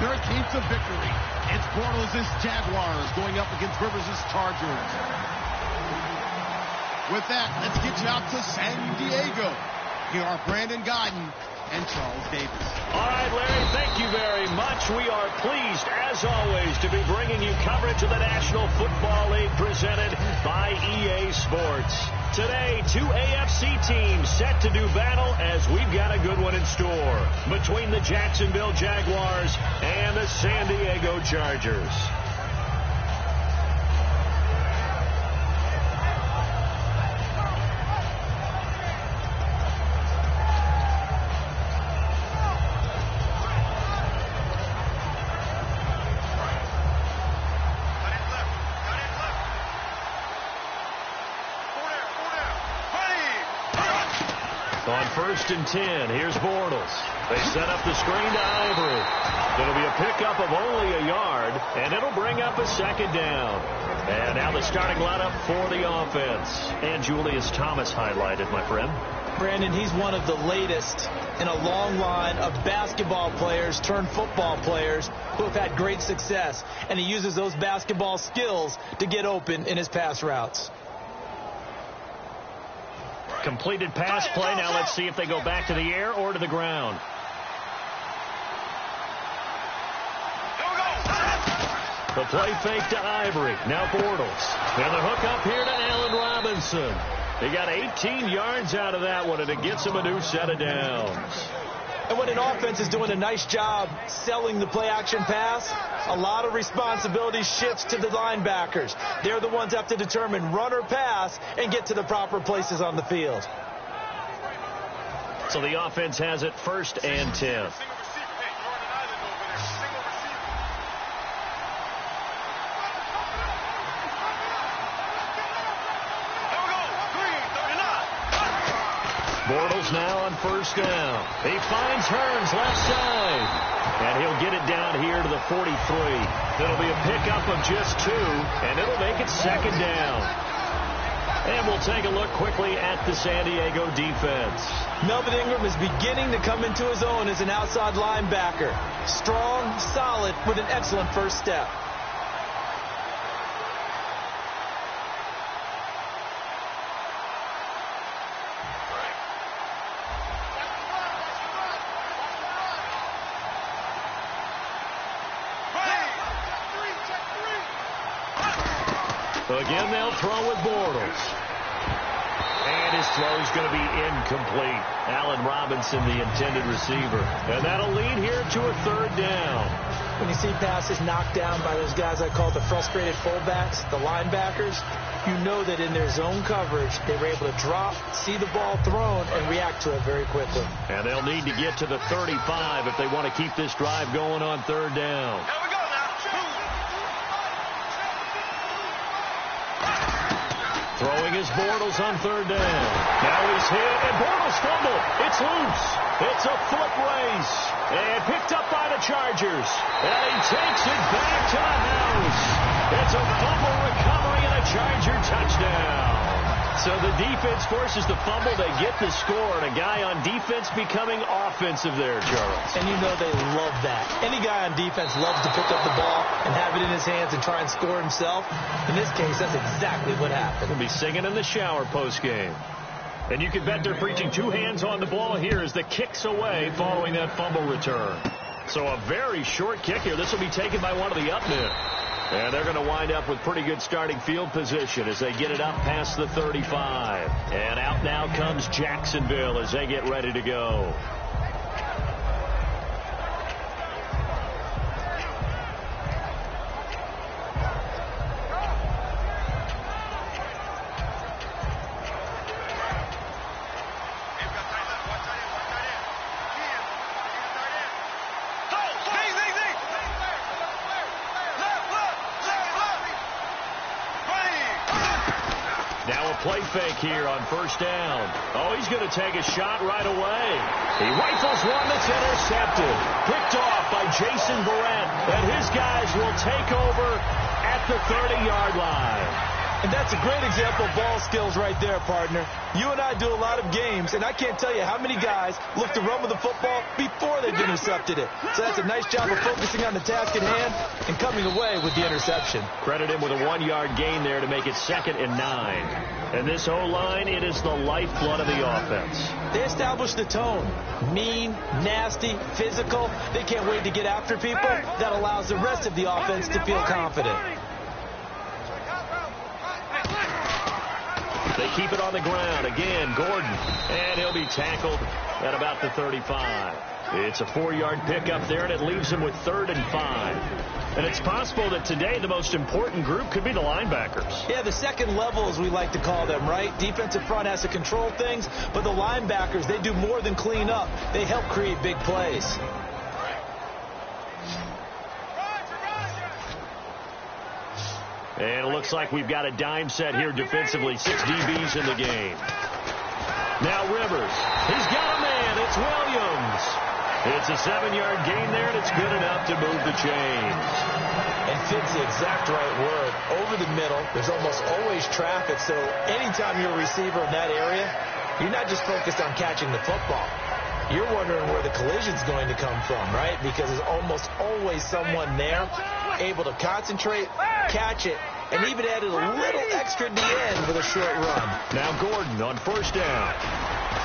Hurricane to victory. It's Bortles' Jaguars going up against Rivers' Chargers. With that, let's get you out to San Diego. Here are Brandon Guyton and Charles Davis. All right, Larry, thank you very much. We are pleased, as always, to be bringing you coverage of the National Football League presented by EA Sports. Today, two AFC teams set to do battle as we've got a good one in store between the Jacksonville Jaguars and the San Diego Chargers. On 1st and 10, here's Bortles. They set up the screen to Ivory. It'll be a pickup of only a yard, and it'll bring up a 2nd down. And now the starting lineup for the offense. And Julius Thomas highlighted, my friend. Brandon, he's one of the latest in a long line of basketball players turned football players who have had great success. And he uses those basketball skills to get open in his pass routes. Completed pass play. Now let's see if they go back to the air or to the ground. The play fake to Ivory. Now Bortles. And the hook up here to Allen Robinson. He got 18 yards out of that one, and it gets him a new set of downs. And when an offense is doing a nice job selling the play-action pass, a lot of responsibility shifts to the linebackers. They're the ones that have to determine run or pass and get to the proper places on the field. So the offense has it 1st and 10. Bortles now on 1st down. He finds Hearns left side. And he'll get it down here to the 43. It'll be a pickup of just 2, and it'll make it 2nd down. And we'll take a look quickly at the San Diego defense. Melvin Ingram is beginning to come into his own as an outside linebacker. Strong, solid, with an excellent first step. Again, they'll throw with Bortles. And his throw is going to be incomplete. Allen Robinson, the intended receiver. And that'll lead here to a 3rd down. When you see passes knocked down by those guys I call the frustrated fullbacks, the linebackers, you know that in their zone coverage, they were able to drop, see the ball thrown, and react to it very quickly. And they'll need to get to the 35 if they want to keep this drive going on 3rd down. Throwing his Bortles on 3rd down. Now he's hit, and Bortles fumble. It's loose. It's a foot race. And picked up by the Chargers. And he takes it back to the house. It's a fumble recovery and a Charger touchdown. So the defense forces the fumble. They get the score, and a guy on defense becoming offensive there, Charles. And you know they love that. Any guy on defense loves to pick up the ball and have it in his hands and try and score himself. In this case, that's exactly what happened. He'll be singing in the shower postgame. And you can bet they're preaching 2 hands on the ball here as the kick's away following that fumble return. So a very short kick here. This will be taken by one of the up men. And they're going to wind up with pretty good starting field position as they get it up past the 35. And out now comes Jacksonville as they get ready to go. Play fake here on 1st down. Oh, he's going to take a shot right away. He rifles one that's intercepted. Picked off by Jason Verrett. And his guys will take over at the 30-yard line. And that's a great example of ball skills right there, partner. You and I do a lot of games, and I can't tell you how many guys look to run with the football before they've intercepted it. So that's a nice job of focusing on the task at hand and coming away with the interception. Credit him with a 1-yard gain there to make it 2nd and 9. And this O-line, it is the lifeblood of the offense. They establish the tone. Mean, nasty, physical. They can't wait to get after people. That allows the rest of the offense to feel confident. They keep it on the ground. Again, Gordon. And he'll be tackled at about the 35. It's a 4-yard pickup there, and it leaves him with 3rd and 5. And it's possible that today the most important group could be the linebackers. Yeah, the second level, as we like to call them, right? Defensive front has to control things, but the linebackers, they do more than clean up. They help create big plays. And it looks like we've got a dime set here defensively. 6 DBs in the game. Now Rivers. He's got a man. It's Williams. It's a 7-yard gain there, and it's good enough to move the chains. And fits the exact right word. Over the middle, there's almost always traffic, so anytime you're a receiver in that area, you're not just focused on catching the football. You're wondering where the collision's going to come from, right? Because there's almost always someone there able to concentrate, catch it, and even added a little extra at the end with a short run. Now Gordon on 1st down.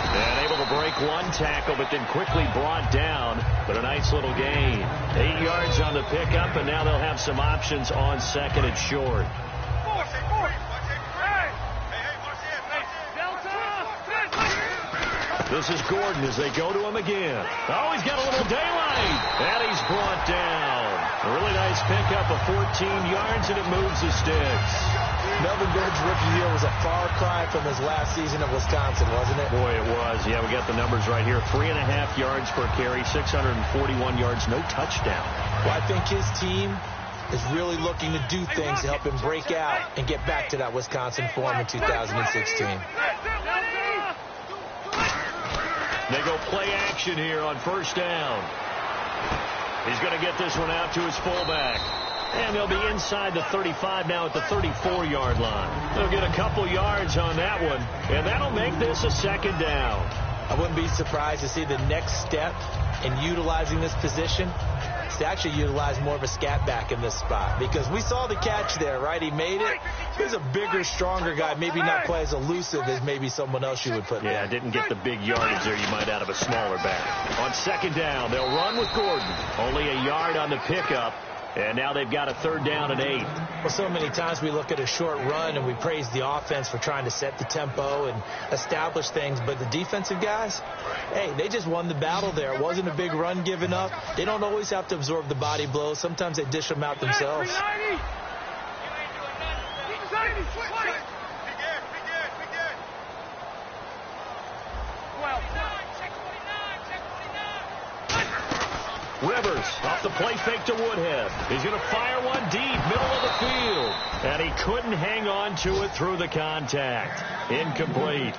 And able to break one tackle, but then quickly brought down. But a nice little gain. 8 yards on the pickup, and now they'll have some options on 2nd and short. This is Gordon as they go to him again. Oh, he's got a little daylight. And he's brought down. A really nice pickup of 14 yards, and it moves the sticks. Melvin Gordon's rookie year was a far cry from his last season at Wisconsin, wasn't it? Boy, it was. Yeah, we got the numbers right here. 3.5 yards per carry, 641 yards, no touchdown. Well, I think his team is really looking to do things to help him break out and get back to that Wisconsin form in 2016. They go play action here on 1st down. He's going to get this one out to his fullback. And they'll be inside the 35 now at the 34-yard line. They'll get a couple yards on that one, and that'll make this a 2nd down. I wouldn't be surprised to see the next step in utilizing this position is to actually utilize more of a scat back in this spot. Because we saw the catch there, right? He made it. He's a bigger, stronger guy, maybe not quite as elusive as maybe someone else you would put there. Yeah, didn't get the big yardage there you might out of a smaller back. On 2nd down, they'll run with Gordon. Only a yard on the pickup. And now they've got a 3rd down and 8. Well, so many times we look at a short run and we praise the offense for trying to set the tempo and establish things. But the defensive guys, hey, they just won the battle there. It wasn't a big run given up. They don't always have to absorb the body blows. Sometimes they dish them out themselves. Rivers off the play fake to Woodhead. He's going to fire one deep, middle of the field. And he couldn't hang on to it through the contact. Incomplete.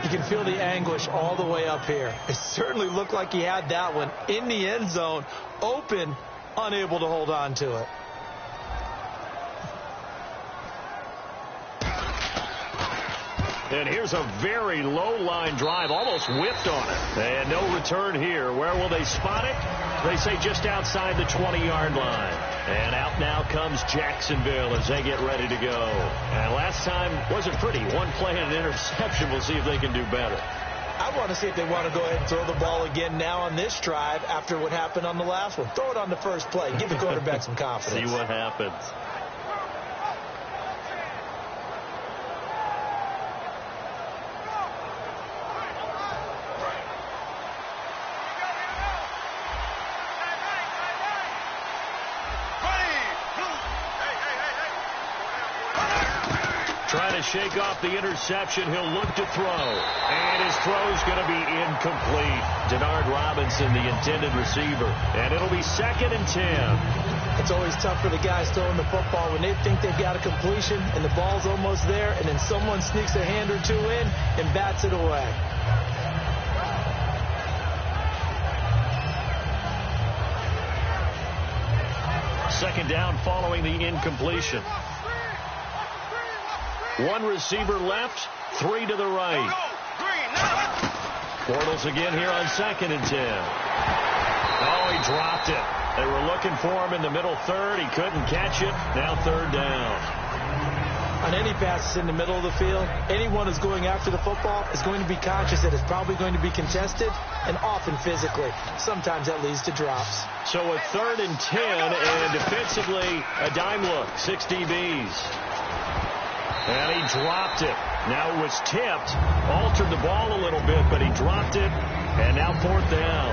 You can feel the anguish all the way up here. It certainly looked like he had that one in the end zone, open, unable to hold on to it. And here's a very low line drive, almost whipped on it. And no return here. Where will they spot it? They say just outside the 20-yard line. And out now comes Jacksonville as they get ready to go. And last time wasn't pretty. One play and an interception. We'll see if they can do better. I want to see if they want to go ahead and throw the ball again now on this drive after what happened on the last one. Throw it on the first play. Give the quarterback some confidence. See what happens. Trying to shake off the interception. He'll look to throw. And his throw's going to be incomplete. Denard Robinson, the intended receiver. And it'll be 2nd and 10. It's always tough for the guys throwing the football when they think they've got a completion and the ball's almost there, and then someone sneaks a hand or two in and bats it away. Second down following the incompletion. One receiver left, 3 to the right. Bortles again here on 2nd and 10. Oh, he dropped it. They were looking for him in the middle third. He couldn't catch it. Now 3rd down. On any passes in the middle of the field, anyone who's going after the football is going to be conscious that it's probably going to be contested, and often physically. Sometimes that leads to drops. So a 3rd and 10, and defensively, a dime look, 6 DBs. And he dropped it. Now it was tipped, altered the ball a little bit, but he dropped it, and now 4th down.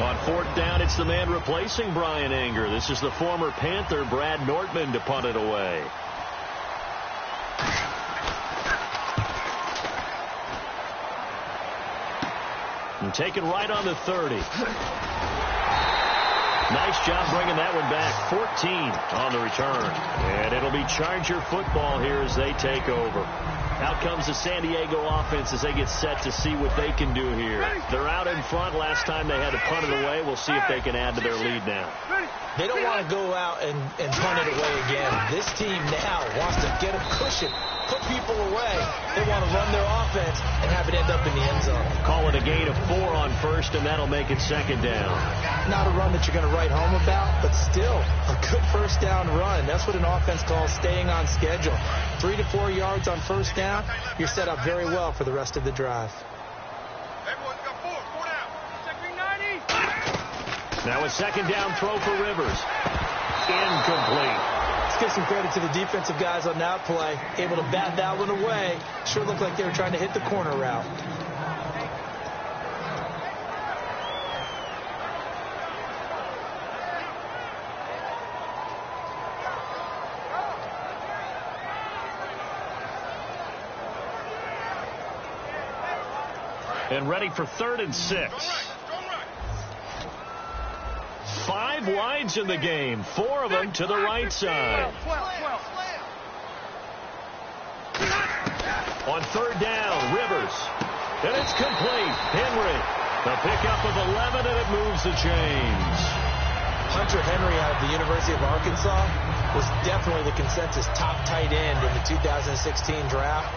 On 4th down, it's the man replacing Brian Anger. This is the former Panther, Brad Nortman, to punt it away. And taken right on the 30. Nice job bringing that one back. 14 on the return. And it'll be Charger football here as they take over. Out comes the San Diego offense as they get set to see what they can do here. They're out in front. Last time they had to punt it away. We'll see if they can add to their lead now. They don't want to go out and punt it away again. This team now wants to get a cushion, put people away. They want to run their offense and have it end up in the end zone. Call it a gain of 4 on 1st, and that'll make it 2nd down. Not a run that you're going to write home about, but still a good 1st down run. That's what an offense calls staying on schedule. 3 to 4 yards on 1st down, you're set up very well for the rest of the drive. Everyone's got 4 down. Check me 90. Now a 2nd down throw for Rivers. Incomplete. Let's give some credit to the defensive guys on that play. Able to bat that one away. Sure looked like they were trying to hit the corner route. And ready for 3rd and 6. 5 wides in the game. 4 of them to the right side. On 3rd down, Rivers. And it's complete. Henry. The pickup of 11, and it moves the chains. Hunter Henry out of the University of Arkansas was definitely the consensus top tight end in the 2016 draft.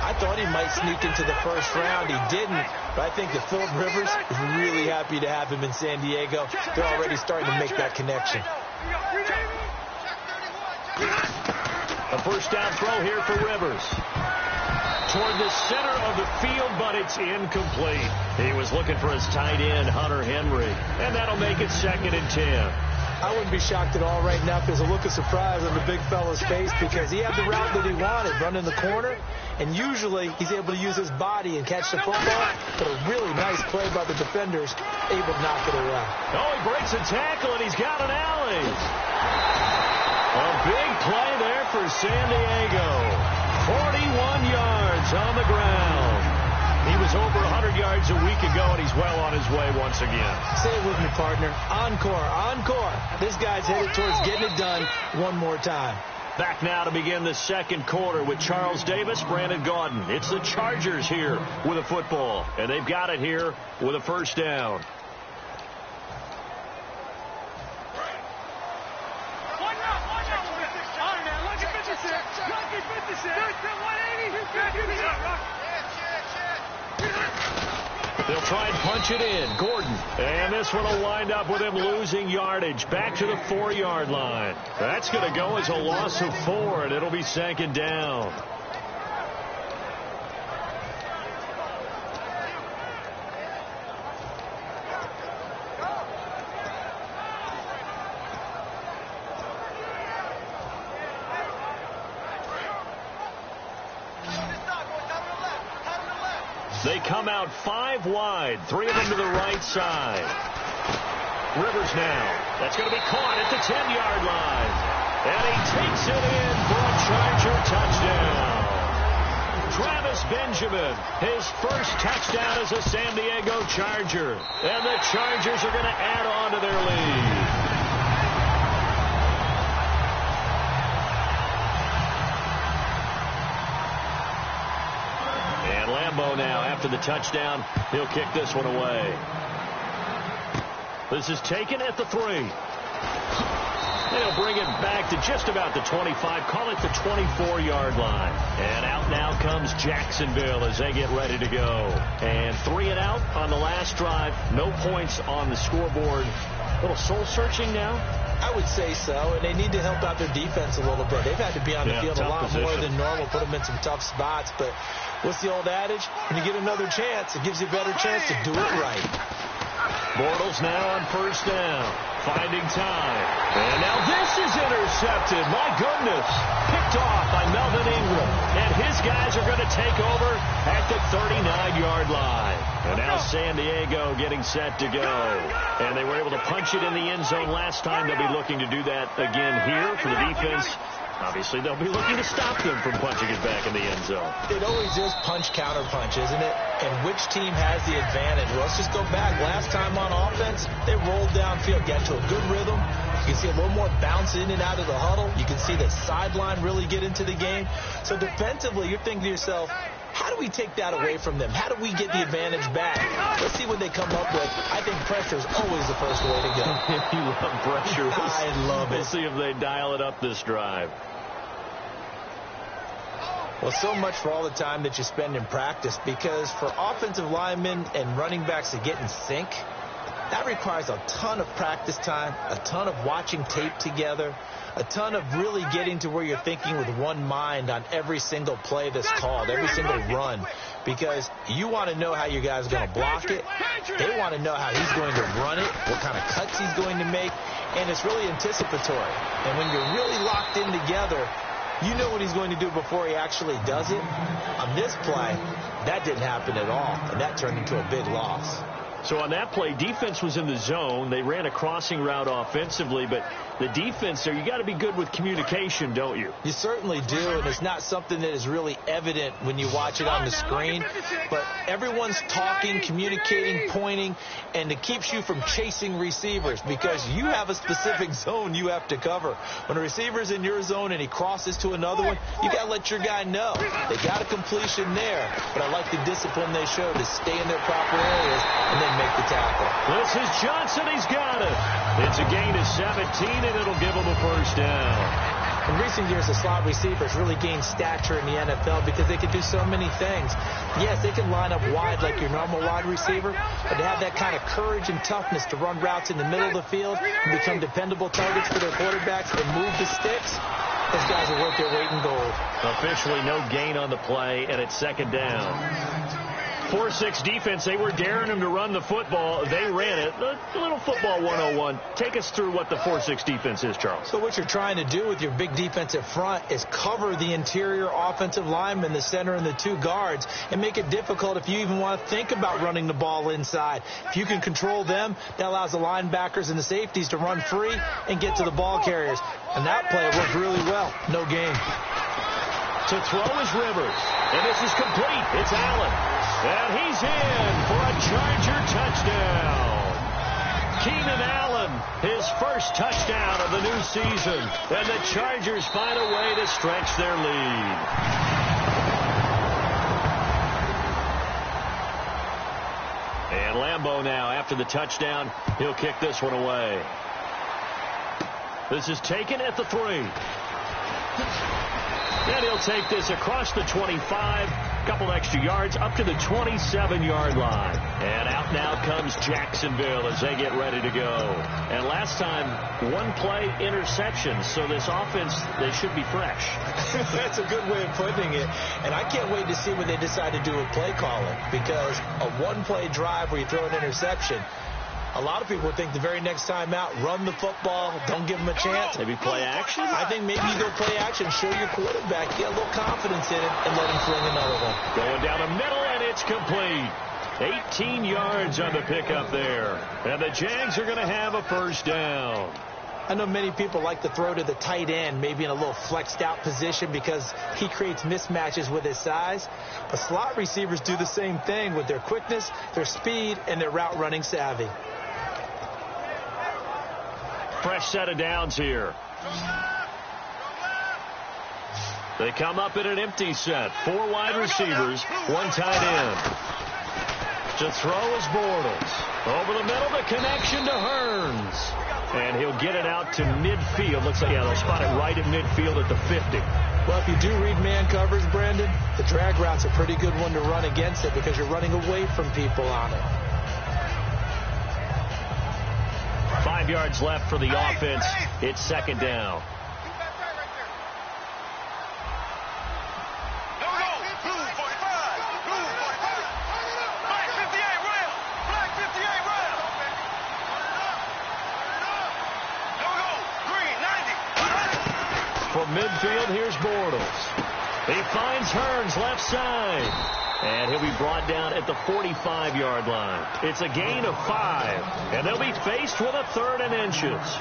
I thought he might sneak into the 1st round. He didn't, but I think that Phillip Rivers is really happy to have him in San Diego. They're already starting to make that connection. A 1st down throw here for Rivers. Toward the center of the field, but it's incomplete. He was looking for his tight end, Hunter Henry, and that'll make it 2nd and 10. I wouldn't be shocked at all right now if there's a look of surprise on the big fella's face because he had the route that he wanted, running the corner, and usually he's able to use his body and catch the football, but a really nice play by the defenders, able to knock it away. Oh, he breaks a tackle, and he's got an alley. A big play there for San Diego. 41 yards on the ground. He was over 100 yards a week ago, and he's well on his way once again. Say it with me, partner. Encore, encore. This guy's headed towards getting it done one more time. Back now to begin the 2nd quarter with Charles Davis, Brandon Gaudin. It's the Chargers here with a football, and they've got it here with a 1st down. They'll try and punch it in. Gordon. And this one will wind up with him losing yardage. Back to the 4-yard line. That's going to go as a loss of 4, and it'll be 2nd down. They come out 5 wide, 3 of them to the right side. Rivers now. That's going to be caught at the 10-yard line. And he takes it in for a Charger touchdown. Travis Benjamin, his first touchdown as a San Diego Charger. And the Chargers are going to add on to their lead. Lambeau now, after the touchdown, he'll kick this one away. This is taken at the 3. They'll bring it back to just about the 25, call it the 24-yard line. And out now comes Jacksonville as they get ready to go. And 3 and out on the last drive. No points on the scoreboard. A little soul-searching now? I would say so, and they need to help out their defense a little bit. They've had to be on the field a lot more than normal, put them in some tough spots. But what's the old adage? When you get another chance, it gives you a better chance to do it right. Bortles now on first down, finding time. And now this is intercepted. My goodness. Picked off by Melvin Ingram. And his guys are going to take over at the 39-yard line. And now San Diego getting set to go. And they were able to punch it in the end zone last time. They'll be looking to do that again here for the defense. Obviously, they'll be looking to stop them from punching it back in the end zone. It always is punch-counter-punch, isn't it? And which team has the advantage? Well, let's just go back. Last time on offense, they rolled downfield, got to a good rhythm. You can see a little more bounce in and out of the huddle. You can see the sideline really get into the game. So defensively, you're thinking to yourself, how do we take that away from them? How do we get the advantage back? Let's see what they come up with. I think pressure is always the first way to go. You love pressure. I love it. We'll see if they dial it up this drive. Well, so much for all the time that you spend in practice, because for offensive linemen and running backs to get in sync, that requires a ton of practice time, a ton of watching tape together, a ton of really getting to where you're thinking with one mind on every single play that's called, every single run, because you want to know how your guy's going to block it. They want to know how he's going to run it, what kind of cuts he's going to make, and it's really anticipatory. And when you're really locked in together, you know what he's going to do before he actually does it. On this play, that didn't happen at all, and that turned into a big loss. So on that play, defense was in the zone. They ran a crossing route offensively, but the defense there, you got to be good with communication, don't you? You certainly do, and it's not something that is really evident when you watch it on the screen. But everyone's talking, communicating, pointing, and it keeps you from chasing receivers because you have a specific zone you have to cover. When a receiver's in your zone and he crosses to another one, you got to let your guy know. They got a completion there, but I like the discipline they show to stay in their proper areas and then make the tackle. This is Johnson. He's got it. It's a gain of 17, and it'll give him a first down. In recent years, the slot receivers really gained stature in the NFL because they can do so many things. Yes, they can line up wide like your normal wide receiver, but to have that kind of courage and toughness to run routes in the middle of the field and become dependable targets for their quarterbacks and move the sticks, those guys are worth their weight in gold. Officially no gain on the play, and it's second down. 4-6 defense, they were daring him to run the football. They ran it. A little football 101. Take us through what the 4-6 defense is, Charles. So what you're trying to do with your big defensive front is cover the interior offensive lineman, the center, and the two guards, and make it difficult if you even want to think about running the ball inside. If you can control them, that allows the linebackers and the safeties to run free and get to the ball carriers. And that play worked really well. No gain. To throw is Rivers. And this is complete. It's Allen. And he's in for a Charger touchdown. Keenan Allen, his first touchdown of the new season. And the Chargers find a way to stretch their lead. And Lambeau now, after the touchdown, he'll kick this one away. This is taken at the 3. And he'll take this across the 25, a couple extra yards, up to the 27-yard line. And out now comes Jacksonville as they get ready to go. And last time, one play interception, so this offense, they should be fresh. That's a good way of putting it. And I can't wait to see when they decide to do a play calling, because a one-play drive where you throw an interception, a lot of people would think the very next time out, run the football, don't give them a chance. Maybe play action? I think maybe you go play action, show your quarterback, get a little confidence in it, and let him fling another one. Going down the middle, and it's complete. 18 yards on the pickup there. And the Jags are going to have a first down. I know many people like to throw to the tight end, maybe in a little flexed out position because he creates mismatches with his size. But slot receivers do the same thing with their quickness, their speed, and their route running savvy. Fresh set of downs here. They come up in an empty set. 4 wide receivers, 1 tight end. To throw is Bortles. Over the middle, the connection to Hearns. And he'll get it out to midfield. Looks like, yeah, they'll spot it right at midfield at the 50. Well, if you do read man coverage, Brandon, the drag route's a pretty good one to run against it because you're running away from people on it. 5 yards left for the offense. It's second down. From midfield, here's Bortles. He finds Hearns left side. And he'll be brought down at the 45-yard line. It's a gain of 5. And they'll be faced with a 3rd and inches.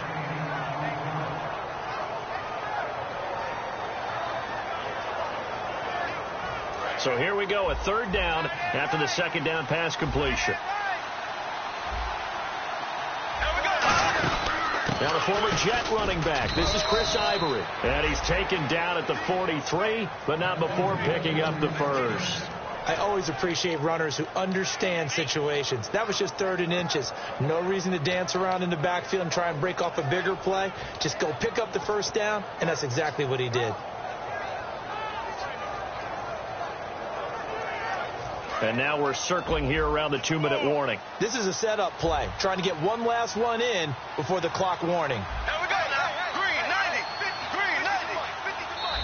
So here we go, a 3rd down after the 2nd down pass completion. Now the former Jet running back. This is Chris Ivory. And he's taken down at the 43, but not before picking up the first. I always appreciate runners who understand situations. That was just 3rd and inches. No reason to dance around in the backfield and try and break off a bigger play. Just go pick up the first down, and that's exactly what he did. And now we're circling here around the 2-minute warning. This is a setup play, trying to get one last one in before the clock warning. There we go now. Green 90. Green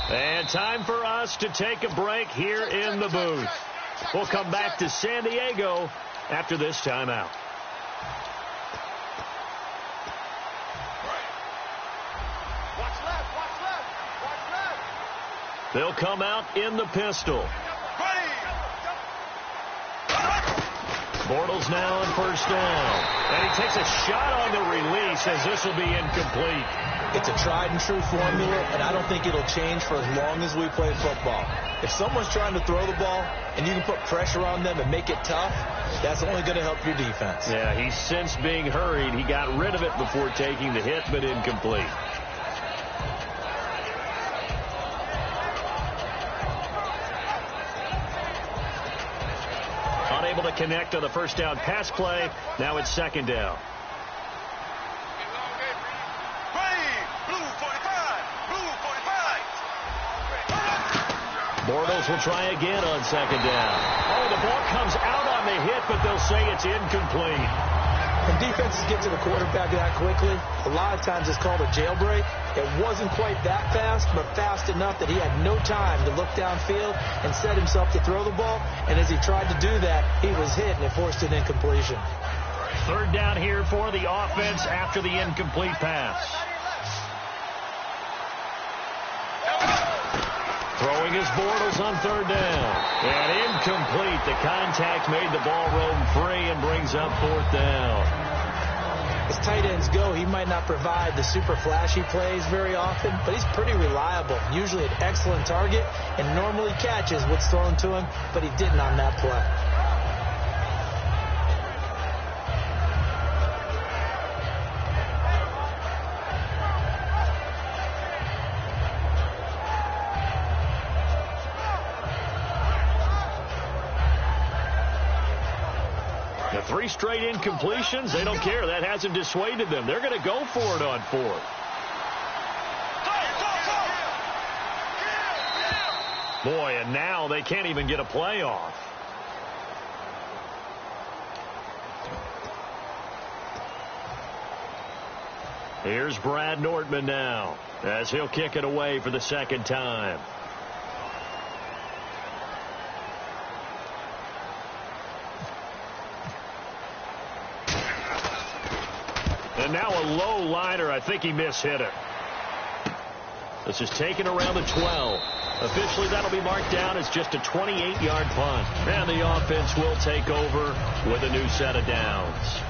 90. And time for us to take a break here in the booth. We'll come back to San Diego after this timeout. Watch left. They'll come out in the pistol. Bortles now on first down. And he takes a shot on the release as this will be incomplete. It's a tried and true formula, and I don't think it'll change for as long as we play football. If someone's trying to throw the ball and you can put pressure on them and make it tough, that's only going to help your defense. Yeah, he's since being hurried. He got rid of it before taking the hit, but incomplete. Unable to connect on the first down pass play. Now it's 2nd down. Bortles will try again on 2nd down. Oh, the ball comes out on the hit, but they'll say it's incomplete. When defenses get to the quarterback that quickly, a lot of times it's called a jailbreak. It wasn't quite that fast, but fast enough that he had no time to look downfield and set himself to throw the ball. And as he tried to do that, he was hit, and it forced an incompletion. 3rd down here for the offense after the incomplete pass. Throwing his Bortles on 3rd down. And incomplete. The contact made the ball roam free and brings up 4th down. As tight ends go, he might not provide the super flashy plays very often, but he's pretty reliable. Usually an excellent target and normally catches what's thrown to him, but he didn't on that play. The 3 straight incompletions, they don't care. That hasn't dissuaded them. They're going to go for it on 4th. Boy, and now they can't even get a play off. Here's Brad Nortman now as he'll kick it away for the 2nd time. And now a low liner. I think he mishit it. This is taken around the 12. Officially, that'll be marked down as just a 28-yard punt. And the offense will take over with a new set of downs.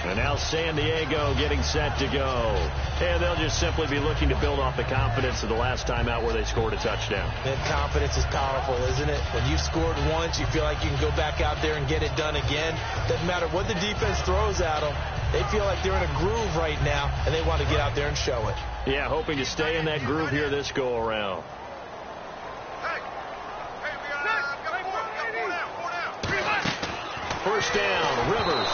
And now San Diego getting set to go. And they'll just simply be looking to build off the confidence of the last time out where they scored a touchdown. That confidence is powerful, isn't it? When you've scored once, you feel like you can go back out there and get it done again. Doesn't matter what the defense throws at them. They feel like they're in a groove right now, and they want to get out there and show it. Yeah, hoping to stay in that groove here this go-around. First down, Rivers.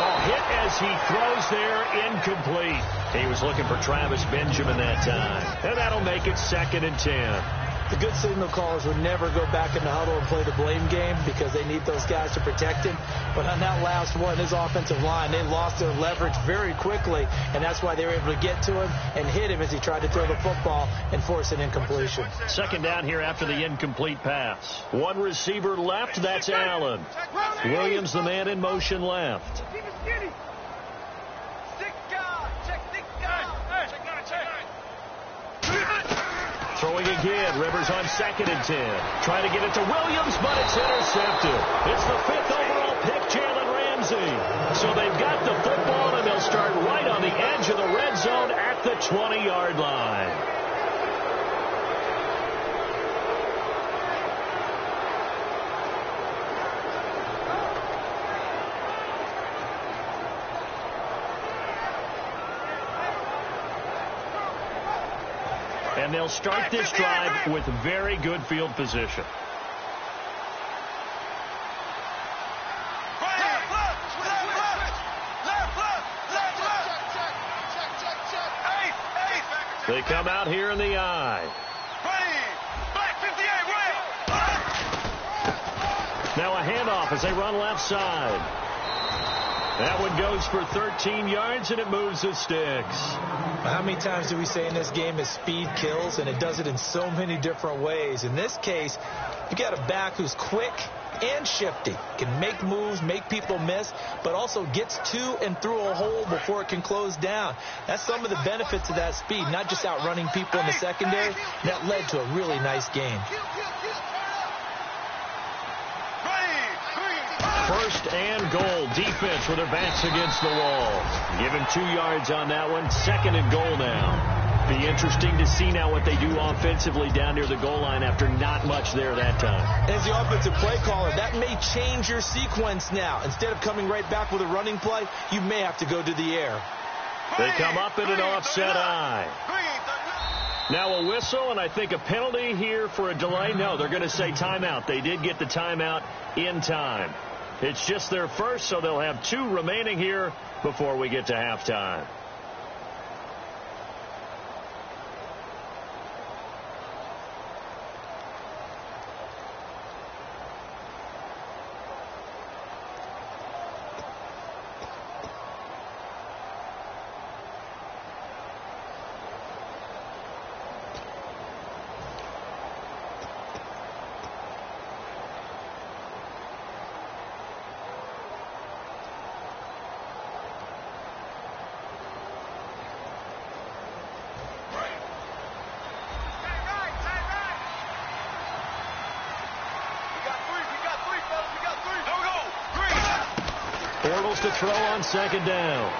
Oh, hit as he throws there, incomplete. He was looking for Travis Benjamin that time. And that'll make it 2nd and 10. The good signal callers would never go back in the huddle and play the blame game because they need those guys to protect him. But on that last one, his offensive line, they lost their leverage very quickly, and that's why they were able to get to him and hit him as he tried to throw the football and force an incompletion. 2nd down here after the incomplete pass. One receiver left, that's Allen. Williams, the man in motion left. Throwing again, Rivers on 2nd and 10. Trying to get it to Williams, but it's intercepted. It's the 5th overall pick, Jalen Ramsey. So they've got the football, and they'll start right on the edge of the red zone at the 20-yard line. And they'll start this drive with very good field position. They come out here in the eye. Now a handoff as they run left side. That one goes for 13 yards, and it moves the sticks. How many times do we say in this game is speed kills, and it does it in so many different ways. In this case, you got a back who's quick and shifty, can make moves, make people miss, but also gets to and through a hole before it can close down. That's some of the benefits of that speed, not just outrunning people in the secondary. That led to a really nice game. 1st and goal. Defense with their backs against the wall. Give him 2 yards on that one. 2nd and goal now. Be interesting to see now what they do offensively down near the goal line after not much there that time. As the offensive play caller, that may change your sequence now. Instead of coming right back with a running play, you may have to go to the air. They come up in an offset eye. Now a whistle, and I think a penalty here for a delay. No, they're going to say timeout. They did get the timeout in time. It's just their first, so they'll have 2 remaining here before we get to halftime. To throw on 2nd down.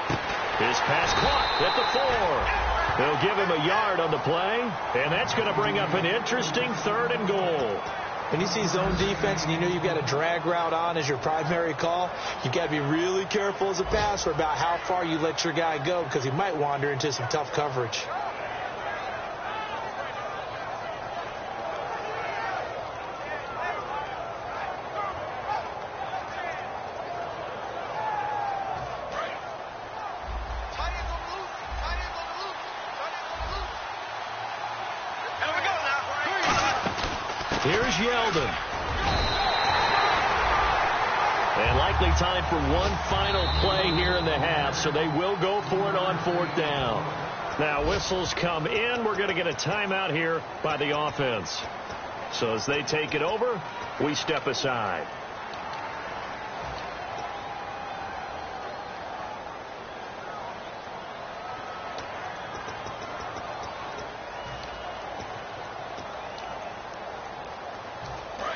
His pass caught at the 4. They'll give him a yard on the play, and that's going to bring up an interesting 3rd and goal. When you see zone defense and you know you've got a drag route on as your primary call, you've got to be really careful as a passer about how far you let your guy go because he might wander into some tough coverage. Here's Yeldon. And likely time for one final play here in the half, so they will go for it on 4th down. Now whistles come in. We're going to get a timeout here by the offense. So as they take it over, we step aside.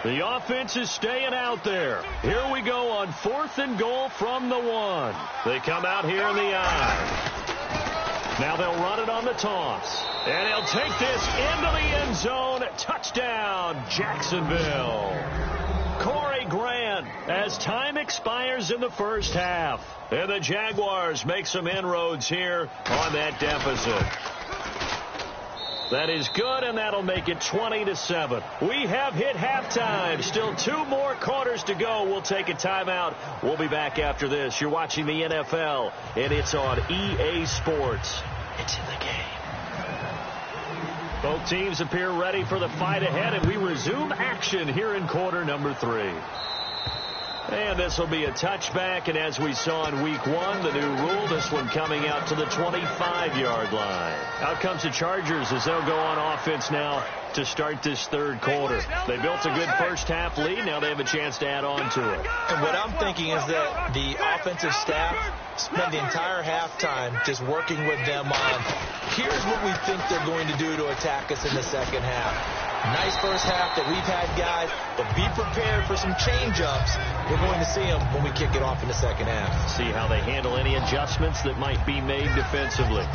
The offense is staying out there. Here we go on 4th and goal from the 1. They come out here in the eye. Now they'll run it on the toss. And he'll take this into the end zone. Touchdown, Jacksonville. Corey Grant as time expires in the first half. And the Jaguars make some inroads here on that deficit. That is good, and that'll make it 20-7. We have hit halftime. Still 2 more quarters to go. We'll take a timeout. We'll be back after this. You're watching the NFL, and it's on EA Sports. It's in the game. Both teams appear ready for the fight ahead, and we resume action here in quarter number 3. And this will be a touchback, and as we saw in week 1, the new rule, this one coming out to the 25-yard line. Out comes the Chargers as they'll go on offense now to start this third quarter. They built a good first-half lead. Now they have a chance to add on to it. And what I'm thinking is that the offensive staff spend the entire halftime just working with them on, here's what we think they're going to do to attack us in the second half. Nice first half that we've had, guys, but be prepared for some change-ups. We're going to see them when we kick it off in the second half. See how they handle any adjustments that might be made defensively.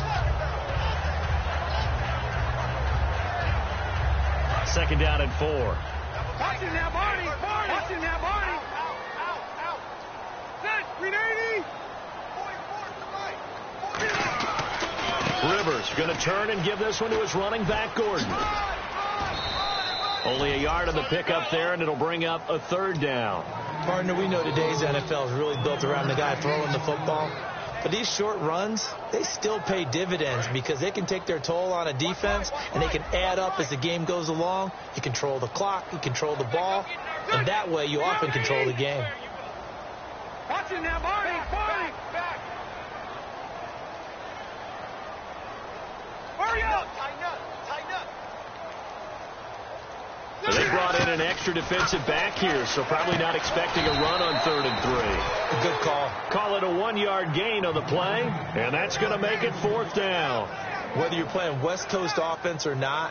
Second down and 4. Watch it now, Barney. Watch it now, Barney. Out. Set. 380. Rivers going to turn and give this one to his running back, Gordon. Only a yard on the pickup there, and it'll bring up a third down. Partner, we know today's NFL is really built around the guy throwing the football. But these short runs, they still pay dividends because they can take their toll on a defense, and they can add up as the game goes along. You control the clock, you control the ball, and that way you often control the game. Watch it now, Barney. Back. Hurry up. Tighten up. They brought in an extra defensive back here, so probably not expecting a run on 3rd and 3. A good call. Call it a 1-yard gain on the play, and that's going to make it 4th down. Whether you're playing West Coast offense or not,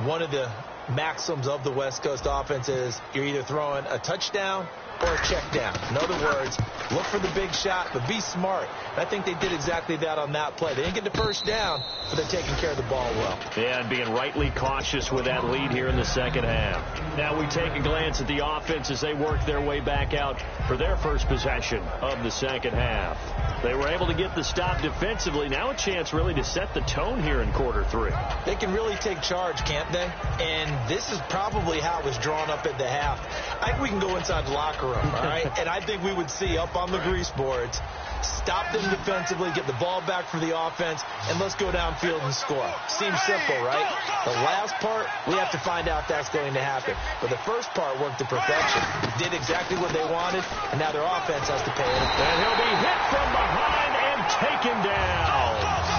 one of the maxims of the West Coast offense is you're either throwing a touchdown or a check down. In other words, look for the big shot, but be smart. And I think they did exactly that on that play. They didn't get the first down, but they're taking care of the ball well. Yeah, and being rightly cautious with that lead here in the second half. Now we take a glance at the offense as they work their way back out for their first possession of the second half. They were able to get the stop defensively. Now a chance really to set the tone here in quarter 3. They can really take charge, can't they? And this is probably how it was drawn up at the half. I think we can go inside the locker room, all right? And I think we would see up on the grease boards, stop them defensively, get the ball back for the offense, and let's go downfield and score. Seems simple, right? The last part, we have to find out that's going to happen. But the first part worked to perfection. Did exactly what they wanted, and now their offense has to pay it. And he'll be hit from behind and taken down.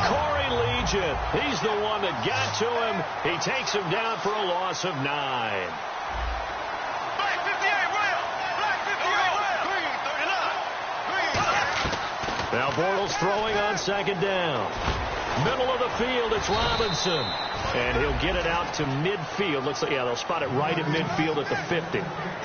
Corey Legion, he's the one that got to him. He takes him down for a loss of 9. Now Bortles throwing on second down. Middle of the field, it's Robinson. And he'll get it out to midfield. Looks like, yeah, they'll spot it right at midfield at the 50.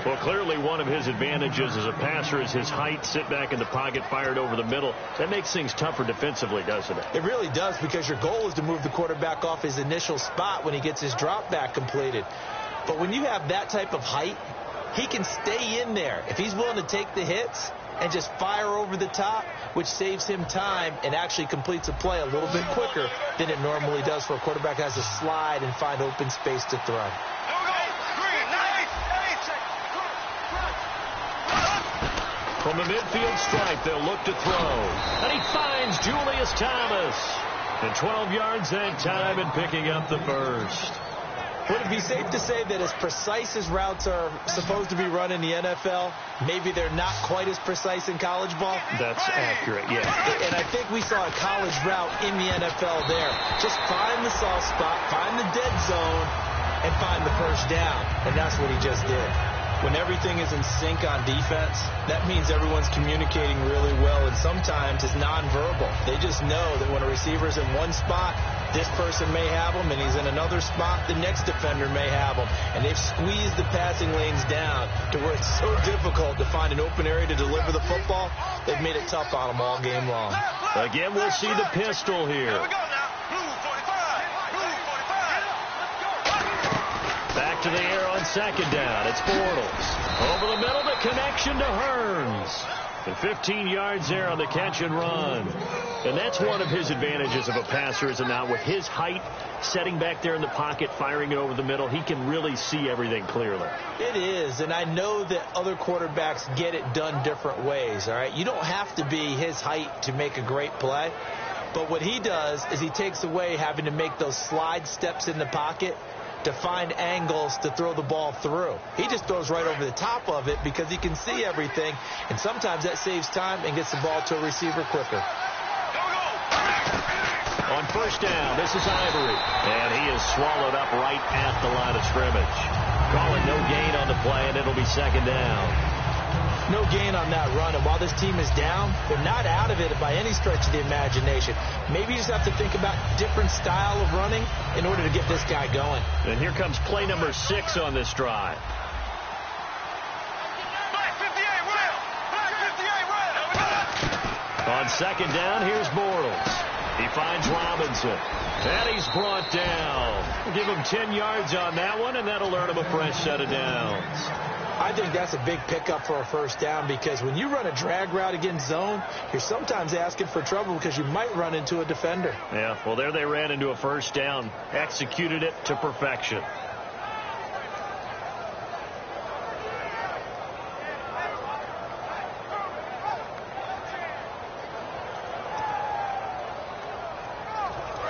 Well, clearly one of his advantages as a passer is his height. Sit back in the pocket, fired over the middle. That makes things tougher defensively, doesn't it? It really does, because your goal is to move the quarterback off his initial spot when he gets his drop back completed. But when you have that type of height, he can stay in there. If he's willing to take the hits and just fire over the top, which saves him time and actually completes a play a little bit quicker than it normally does for a quarterback who has to slide and find open space to throw. From the midfield stripe, they'll look to throw. And he finds Julius Thomas. And 12 yards that time and picking up the first. Would it be safe to say that as precise as routes are supposed to be run in the NFL, maybe they're not quite as precise in college ball? That's accurate, yeah. And I think we saw a college route in the NFL there. Just find the soft spot, find the dead zone, and find the first down. And that's what he just did. When everything is in sync on defense, that means everyone's communicating really well, and sometimes it's nonverbal. They just know that when a receiver's in one spot, this person may have him, and he's in another spot, the next defender may have him. And they've squeezed the passing lanes down to where it's so difficult to find an open area to deliver the football. They've made it tough on them all game long. Again, we'll see the pistol here. Back to the air on second down. It's Bortles. Over the middle, the connection to Hearns. And 15 yards there on the catch and run. And that's one of his advantages of a passer, is it not? With his height, setting back there in the pocket, firing it over the middle, he can really see everything clearly. It is, and I know that other quarterbacks get it done different ways, all right? You don't have to be his height to make a great play. But what he does is he takes away having to make those slide steps in the pocket to find angles to throw the ball through. He just throws right over the top of it because he can see everything, and sometimes that saves time and gets the ball to a receiver quicker. On first down, this is Ivory, and he is swallowed up right at the line of scrimmage. Calling no gain on the play, and it'll be second down. No gain on that run, and while this team is down, they're not out of it by any stretch of the imagination. Maybe you just have to think about different style of running in order to get this guy going. And here comes play number 6 on this drive. On second down, here's Bortles. He finds Robinson, and he's brought down. We'll give him 10 yards on that one, and that'll earn him a fresh set of downs. I think that's a big pickup for a first down, because when you run a drag route against zone, you're sometimes asking for trouble because you might run into a defender. Yeah, well, there they ran into a first down, executed it to perfection.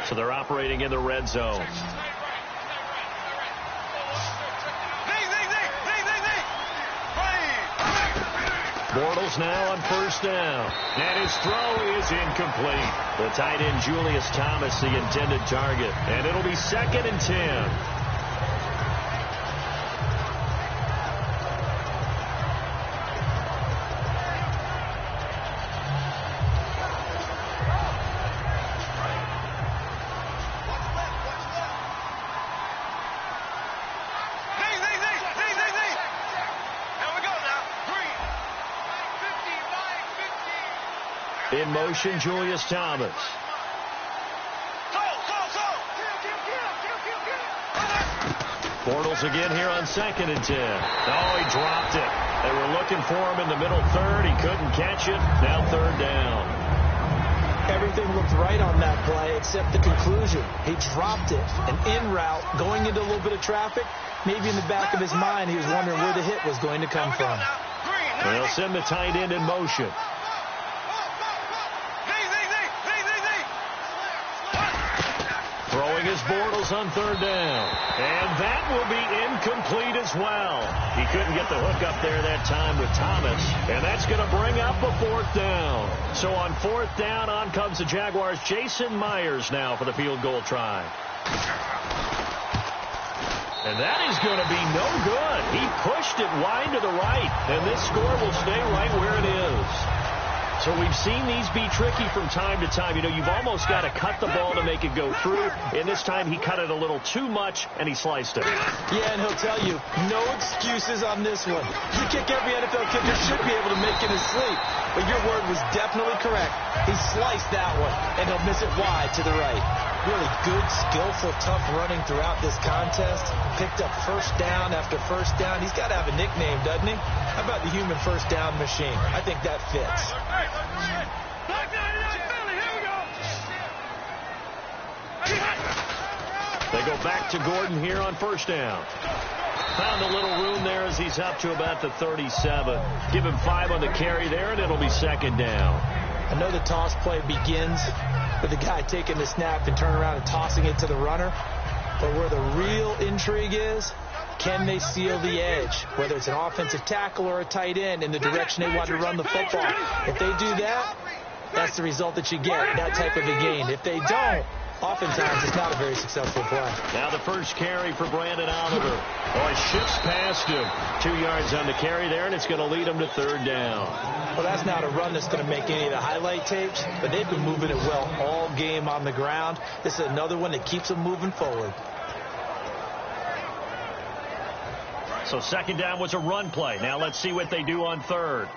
So they're operating in the red zone. Bortles now on first down. And his throw is incomplete. The tight end, Julius Thomas, the intended target. And it'll be 2nd and 10. In motion, Julius Thomas. Bortles again here on 2nd and 10. Oh, he dropped it. They were looking for him in the middle third. He couldn't catch it. Now 3rd down. Everything looked right on that play except the conclusion. He dropped it. An in route, going into a little bit of traffic. Maybe in the back of his mind, he was wondering where the hit was going to come from. They'll send the tight end in motion. Throwing his Bortles on 3rd down. And that will be incomplete as well. He couldn't get the hook up there that time with Thomas. And that's going to bring up a 4th down. So on 4th down, on comes the Jaguars' Jason Myers now for the field goal try. And that is going to be no good. He pushed it wide to the right. And this score will stay right where it is. So we've seen these be tricky from time to time. You know, you've almost got to cut the ball to make it go through. And this time he cut it a little too much, and he sliced it. Yeah, and he'll tell you, no excuses on this one. You kick every NFL kicker should be able to make it in his sleep. But your word was definitely correct. He sliced that one, and he'll miss it wide to the right. Really good, skillful, tough running throughout this contest. Picked up first down after first down. He's got to have a nickname, doesn't he? How about the human first down machine? I think that fits. They go back to Gordon here on first down. Found a little room there as he's up to about the 37. Give him 5 on the carry there, and it'll be 2nd down. I know the toss play begins with the guy taking the snap and turning around and tossing it to the runner. But where the real intrigue is, can they seal the edge, whether it's an offensive tackle or a tight end, in the direction they want to run the football? If they do that, that's the result that you get, that type of a gain. If they don't, oftentimes it's not a very successful play. Now the first carry for Brandon Oliver. Oh, he shifts past him. 2 yards on the carry there, and it's going to lead him to 3rd down. Well, that's not a run that's going to make any of the highlight tapes, but they've been moving it well all game on the ground. This is another one that keeps them moving forward. So 2nd down was a run play. Now let's see what they do on 3rd.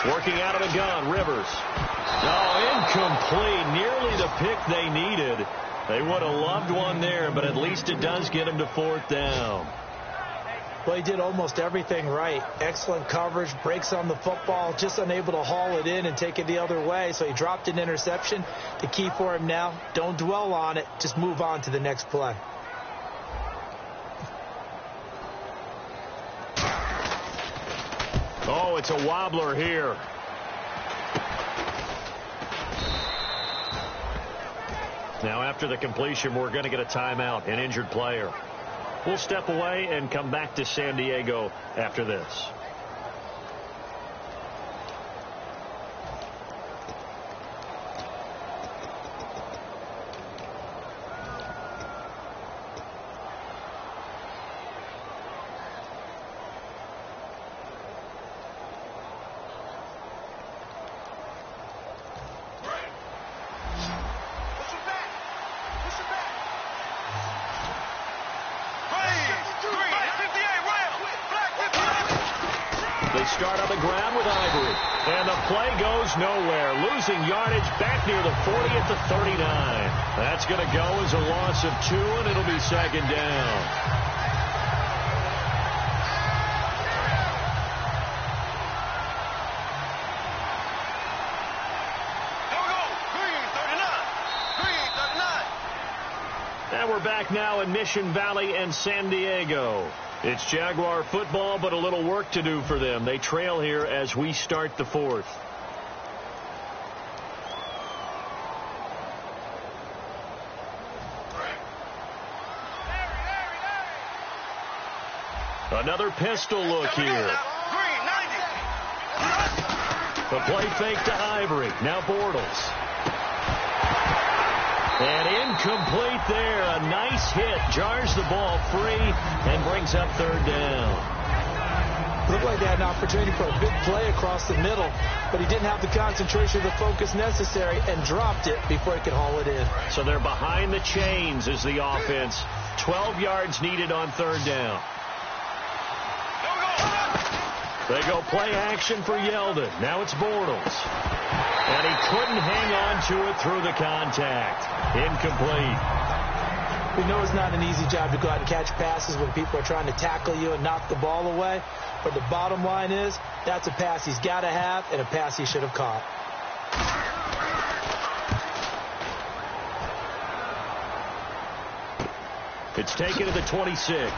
Working out of the gun, Rivers. Oh, incomplete. Nearly the pick they needed. They would have loved one there, but at least it does get them to 4th down. Well, he did almost everything right. Excellent coverage, breaks on the football, just unable to haul it in and take it the other way. So he dropped an interception. The key for him now, don't dwell on it. Just move on to the next play. Oh, it's a wobbler here. Now, after the completion, we're going to get a timeout, an injured player. We'll step away and come back to San Diego after this. Start on the ground with Ivory. And the play goes nowhere. Losing yardage back near the 40 at the 39. That's going to go as a loss of 2, and it'll be second down. And we're back now in Mission Valley and San Diego. It's Jaguar football, but a little work to do for them. They trail here as we start the fourth. Another pistol look here. The play fake to Ivory. Now Bortles. And incomplete there. A nice hit. Jars the ball free and brings up third down. Looked like they had an opportunity for a big play across the middle, but he didn't have the concentration or the focus necessary and dropped it before he could haul it in. So they're behind the chains as the offense. 12 yards needed on third down. They go play action for Yeldon. Now it's Bortles. And he couldn't hang on to it through the contact. Incomplete. We know it's not an easy job to go out and catch passes when people are trying to tackle you and knock the ball away. But the bottom line is, that's a pass he's got to have and a pass he should have caught. It's taken to the 26.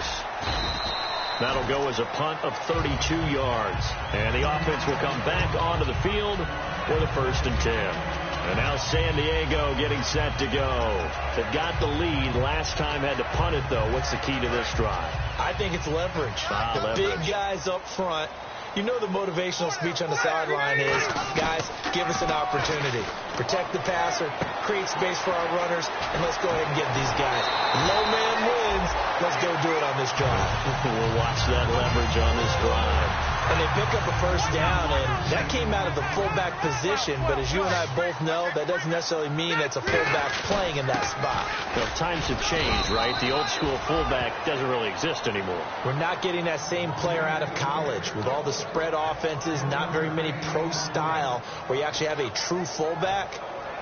That'll go as a punt of 32 yards. And the offense will come back onto the field for the 1st and 10. And now San Diego getting set to go. They've got the lead. Last time had to punt it, though. What's the key to this drive? I think it's leverage. The big guys up front. You know the motivational speech on the sideline is, guys, give us an opportunity. Protect the passer, create space for our runners, and let's go ahead and get these guys. Low man wins. Let's go do it on this drive. We'll watch that leverage on this drive. And they pick up a first down, and that came out of the fullback position. But as you and I both know, that doesn't necessarily mean it's a fullback playing in that spot. Well, times have changed, right? The old school fullback doesn't really exist anymore. We're not getting that same player out of college with all the spread offenses, not very many pro style where you actually have a true fullback.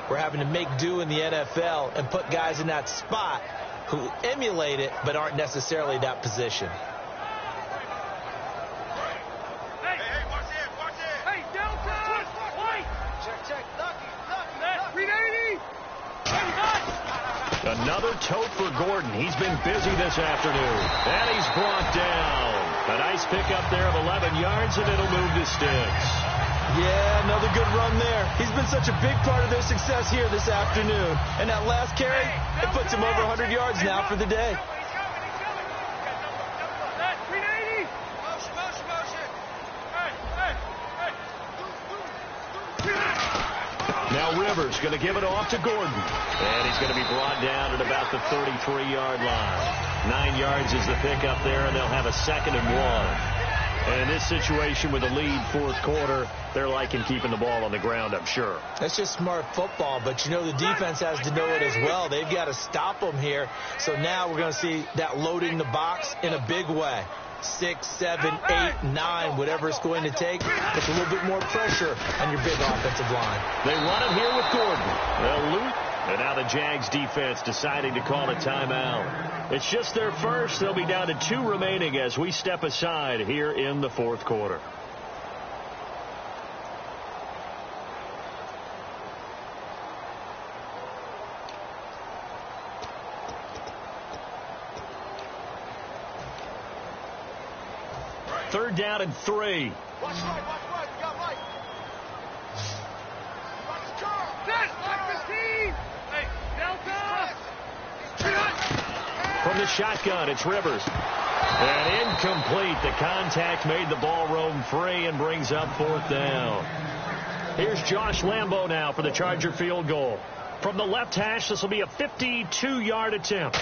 We're having to make do in the NFL and put guys in that spot who emulate it but aren't necessarily that position. Another tote for Gordon. He's been busy this afternoon. And he's brought down. A nice pickup there of 11 yards, and it'll move to sticks. Yeah, another good run there. He's been such a big part of their success here this afternoon. And that last carry, it puts him over 100 yards now for the day. Now Rivers going to give it off to Gordon. And he's going to be brought down at about the 33-yard line. 9 yards is the pickup there, and they'll have a 2nd and 1. And in this situation with a lead, fourth quarter, they're liking keeping the ball on the ground, I'm sure. That's just smart football, but you know the defense has to know it as well. They've got to stop them here. So now we're going to see that loading the box in a big way. 6, 7, 8, 9, whatever it's going to take. Puts a little bit more pressure on your big offensive line. They run it here with Gordon. They'll And now the Jags defense deciding to call a timeout. It's just their first. They'll be down to 2 remaining as we step aside here in the fourth quarter. Third down and 3. Watch right, we got right. Hey, Delta! From the shotgun, it's Rivers. And incomplete. The contact made the ball roam free and brings up 4th down. Here's Josh Lambo now for the Charger field goal. From the left hash, this will be a 52-yard attempt.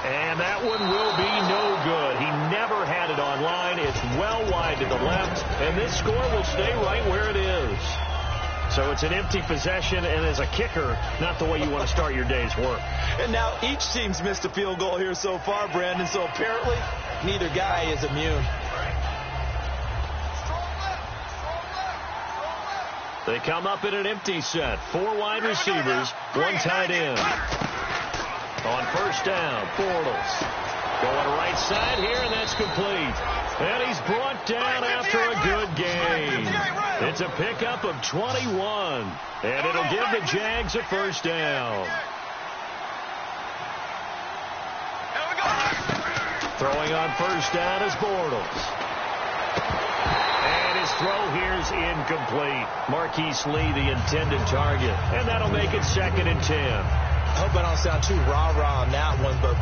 And that one will be no good. He never had it on line. It's well wide to the left, and this score will stay right where it is. So it's an empty possession, and as a kicker, not the way you want to start your day's work. And now each team's missed a field goal here so far, Brandon, so apparently neither guy is immune. They come up in an empty set. 4 wide receivers, 1 tight end. On first down, Bortles. Going right side here, and that's complete. And he's brought down after a good gain. It's a pickup of 21. And it'll give the Jags a first down. Throwing on first down is Bortles. And his throw here is incomplete. Marquise Lee, the intended target. And that'll make it 2nd and 10. I hope I don't sound too rah-rah on that one, but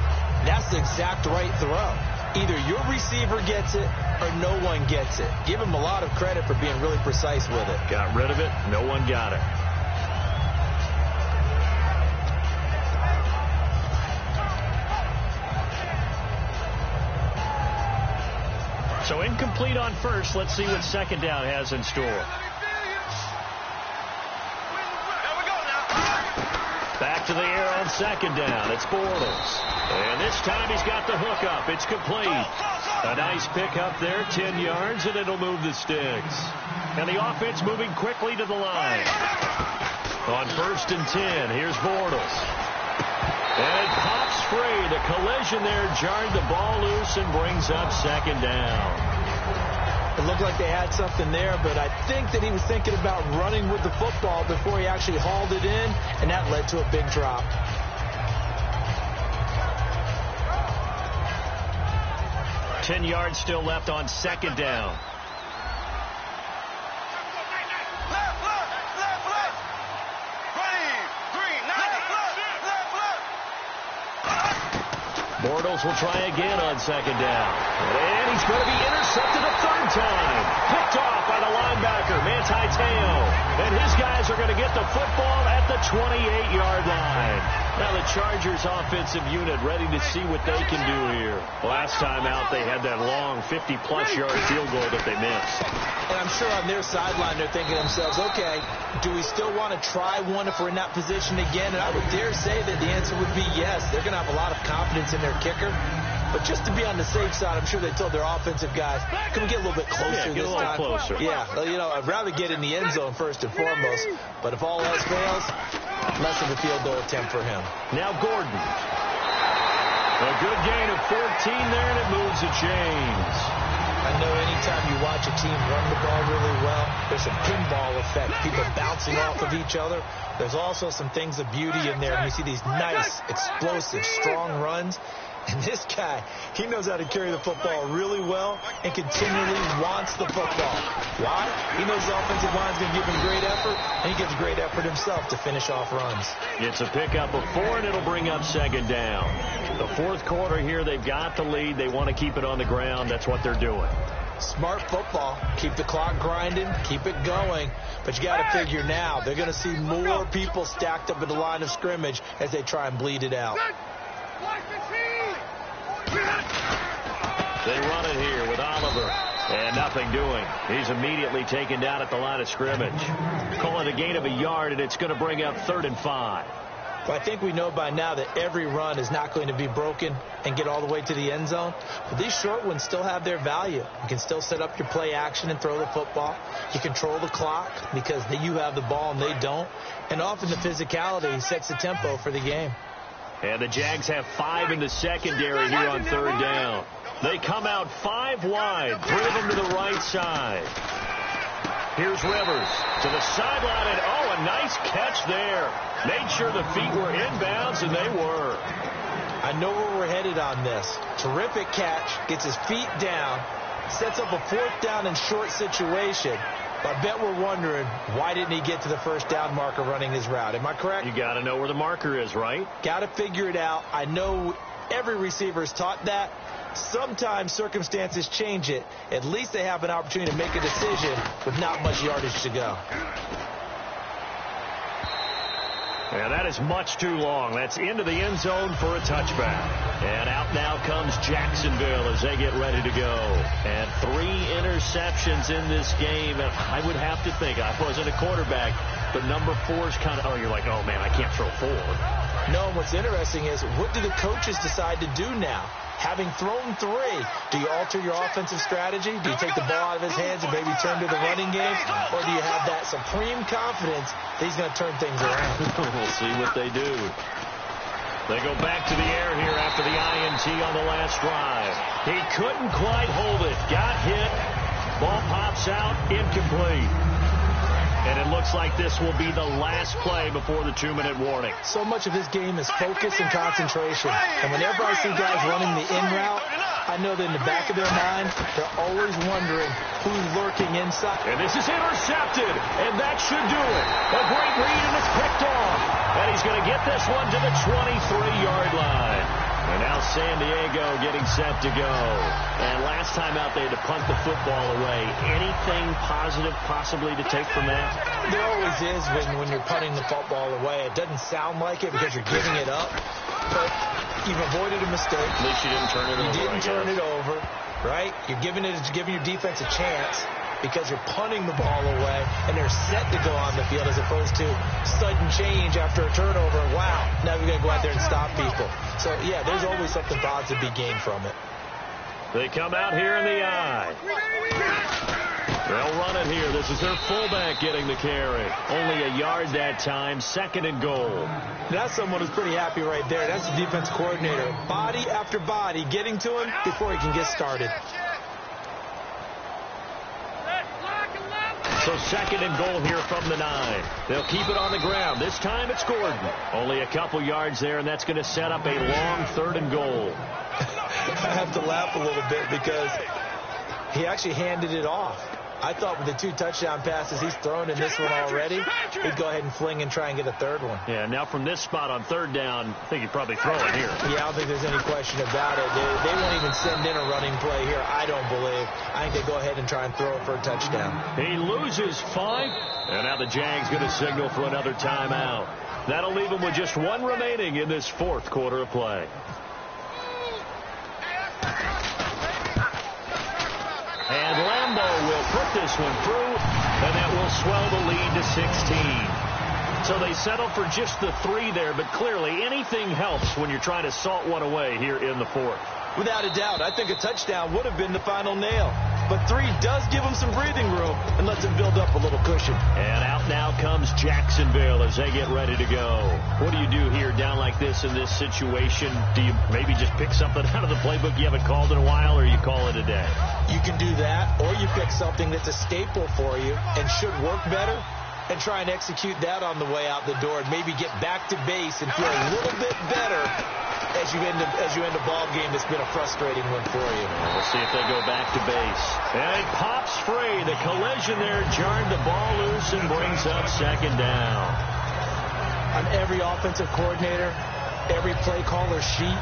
that's the exact right throw. Either your receiver gets it or no one gets it. Give him a lot of credit for being really precise with it. Got rid of it. No one got it. So incomplete on first. Let's see what 2nd down has in store. Back to the air on 2nd down. It's Bortles. And this time he's got the hook up. It's complete. A nice pickup there, 10 yards, and it'll move the sticks. And the offense moving quickly to the line. On 1st and 10, here's Bortles. And it pops free. The collision there jarred the ball loose and brings up 2nd down. It looked like they had something there, but I think that he was thinking about running with the football before he actually hauled it in, and that led to a big drop. Ten yards still left on 2nd down. Bortles will try again on 2nd down. And he's going to be intercepted a 3rd time. Picked off by the linebacker, Manti Te'o. And his guys are going to get the football at the 28-yard line. Now the Chargers offensive unit ready to see what they can do here. Last time out, they had that long 50-plus yard field goal that they missed. And I'm sure on their sideline they're thinking to themselves, okay, do we still want to try one if we're in that position again? And I would dare say that the answer would be yes. They're going to have a lot of confidence in their kicker. But just to be on the safe side, I'm sure they told their offensive guys, can we get a little bit closer this time? Closer. Yeah, you know, I'd rather get in the end zone first and foremost. But if all else fails, less of a field goal attempt for him. Now Gordon. A good gain of 14 there, and it moves the chains. I know anytime you watch a team run the ball really well, there's a pinball effect, people bouncing off of each other. There's also some things of beauty in there. And you see these nice, explosive, strong runs. And this guy, he knows how to carry the football really well and continually wants the football. Why? He knows the offensive line's going to give him great effort, and he gives great effort himself to finish off runs. It's a pickup of 4, and it'll bring up 2nd down. The 4th quarter here, they've got the lead. They want to keep it on the ground. That's what they're doing. Smart football. Keep the clock grinding. Keep it going. But you got to figure now, they're going to see more people stacked up at the line of scrimmage as they try and bleed it out. They run it here with Oliver. And nothing doing. He's immediately taken down at the line of scrimmage. Call it a gain of a yard, and it's going to bring up 3rd and 5. Well, I think we know by now that every run is not going to be broken and get all the way to the end zone. But these short ones still have their value. You can still set up your play action and throw the football. You control the clock because you have the ball and they don't. And often the physicality sets the tempo for the game. And the Jags have 5 in the secondary here on third down. They come out 5 wide, 3 of them to the right side. Here's Rivers to the sideline, and oh, a nice catch there. Made sure the feet were inbounds, and they were. I know where we're headed on this. Terrific catch, gets his feet down, sets up a 4th down and short situation. But I bet we're wondering, why didn't he get to the first down marker running his route? Am I correct? You got to know where the marker is, right? Got to figure it out. I know every receiver is taught that. Sometimes circumstances change it. At least they have an opportunity to make a decision with not much yardage to go. Yeah, that is much too long. That's into the end zone for a touchback. And out now comes Jacksonville as they get ready to go. And 3 interceptions in this game. And I would have to think, I wasn't a quarterback, but number 4 is kind of, oh, you're like, oh, man, I can't throw 4. No, and what's interesting is, what do the coaches decide to do now? Having thrown 3, do you alter your offensive strategy? Do you take the ball out of his hands and maybe turn to the running game? Or do you have that supreme confidence that he's going to turn things around? We'll see what they do. They go back to the air here after the INT on the last drive. He couldn't quite hold it. Got hit. Ball pops out. Incomplete. And it looks like this will be the last play before the 2-minute warning. So much of this game is focus and concentration. And whenever I see guys running the in route, I know that in the back of their mind, they're always wondering who's lurking inside. And this is intercepted, and that should do it. A great read, and it's picked off. And he's going to get this one to the 23-yard line. And now San Diego getting set to go. And last time out, they had to punt the football away. Anything positive possibly to take from that? There always is when you're punting the football away. It doesn't sound like it because you're giving it up. But you've avoided a mistake. At least you didn't turn it over. You didn't turn it over, right? You're giving your defense a chance because you're punting the ball away, and they're set to go on the field as opposed to sudden change after a turnover. Wow, now we've got to go out there and stop people. So, yeah, there's always something positive to be gained from it. They come out here in the eye. They'll run it here. This is their fullback getting the carry. Only a yard that time, 2nd and goal. That's someone who's pretty happy right there. That's the defense coordinator. Body after body getting to him before he can get started. So 2nd and goal here from the 9. They'll keep it on the ground. This time it's Gordon. Only a couple yards there, and that's going to set up a long 3rd and goal. I have to laugh a little bit because he actually handed it off. I thought with the 2 touchdown passes he's thrown in this one already, he'd go ahead and fling and try and get a 3rd one. Yeah, now from this spot on 3rd down, I think he'd probably throw it here. Yeah, I don't think there's any question about it. They won't even send in a running play here, I don't believe. I think they go ahead and try and throw it for a touchdown. He loses 5, and now the Jags going to signal for another timeout. That'll leave him with just 1 remaining in this 4th quarter of play. And Lambeau will put this one through, and that will swell the lead to 16. So they settle for just the 3 there, but clearly anything helps when you're trying to salt one away here in the 4th. Without a doubt, I think a touchdown would have been the final nail. But 3 does give them some breathing room and lets them build up a little cushion. And out now comes Jacksonville as they get ready to go. What do you do here down like this in this situation? Do you maybe just pick something out of the playbook you haven't called in a while, or you call it a day? You can do that, or you pick something that's a staple for you and should work better and try and execute that on the way out the door and maybe get back to base and feel a little bit better as you end a ball game that's been a frustrating one for you. We'll see if they go back to base. And it pops free. The collision there jarred the ball loose and brings up 2nd down. On every offensive coordinator, every play caller sheet,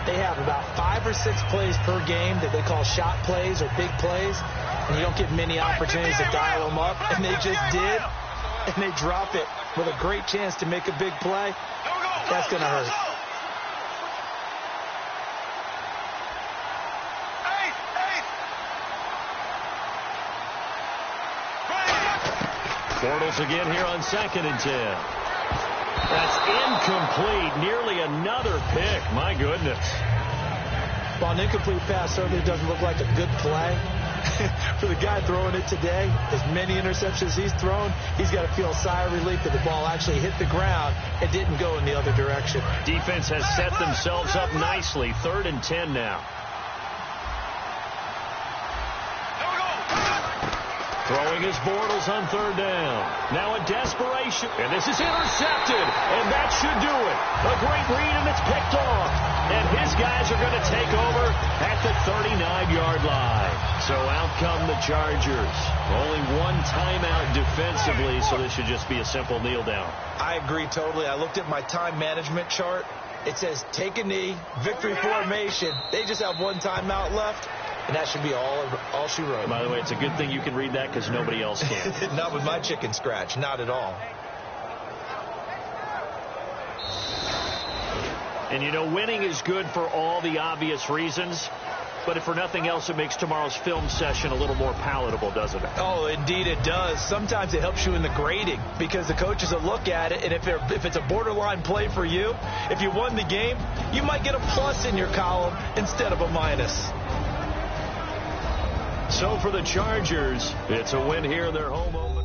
they have about 5 or 6 plays per game that they call shot plays or big plays, and you don't get many opportunities to dial them up, and they just did, and they drop it with a great chance to make a big play. That's going to hurt. Bortles again here on 2nd and 10. That's incomplete. Nearly another pick. My goodness. Well, an incomplete pass certainly doesn't look like a good play. For the guy throwing it today, as many interceptions he's thrown, he's got to feel a sigh of relief that the ball actually hit the ground and didn't go in the other direction. Defense has set themselves up nicely. 3rd and 10 now. Throwing his Bortles on 3rd down. Now a desperation. And this is intercepted. And that should do it. A great read, and it's picked off. And his guys are going to take over at the 39-yard line. So out come the Chargers. Only one timeout defensively, so this should just be a simple kneel down. I agree totally. I looked at my time management chart. It says take a knee, victory formation. They just have one timeout left. And that should be all she wrote. By the way, it's a good thing you can read that because nobody else can. Not with my chicken scratch. Not at all. And, you know, winning is good for all the obvious reasons. But if for nothing else, it makes tomorrow's film session a little more palatable, doesn't it? Oh, indeed it does. Sometimes it helps you in the grading because the coaches will look at it, and if it's a borderline play for you, if you won the game, you might get a plus in your column instead of a minus. So for the Chargers, it's a win here in their home opener.